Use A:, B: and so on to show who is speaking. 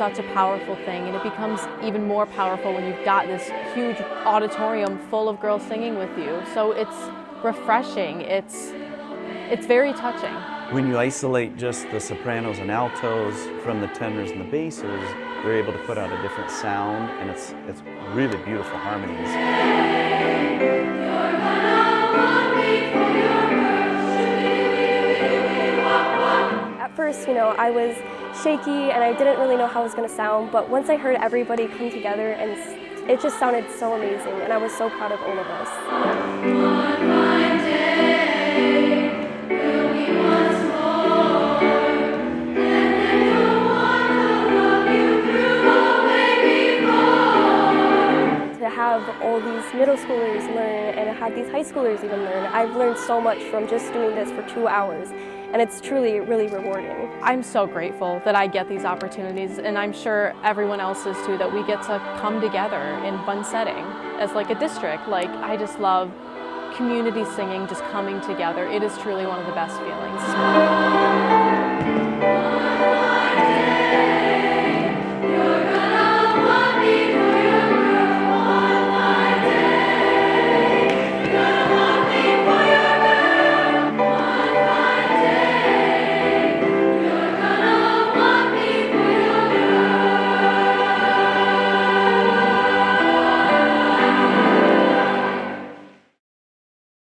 A: such a powerful thing, and it becomes even more powerful when you've got this huge auditorium full of girls singing with you. So it's refreshing, it's very touching.
B: When you isolate just the sopranos and altos from the tenors and the basses, they're able to put out a different sound, and it's really beautiful harmonies.
C: At first, I was shaky and I didn't really know how it was going to sound, but once I heard everybody come together, and it just sounded so amazing, and I was so proud of all of us. To have all these middle schoolers learn and have these high schoolers even learn, I've learned so much from just doing this for 2 hours, and it's truly really rewarding.
A: I'm so grateful that I get these opportunities, and I'm sure everyone else is too, that we get to come together in one setting as like a district. Like, I just love community singing, just coming together. It is truly one of the best feelings.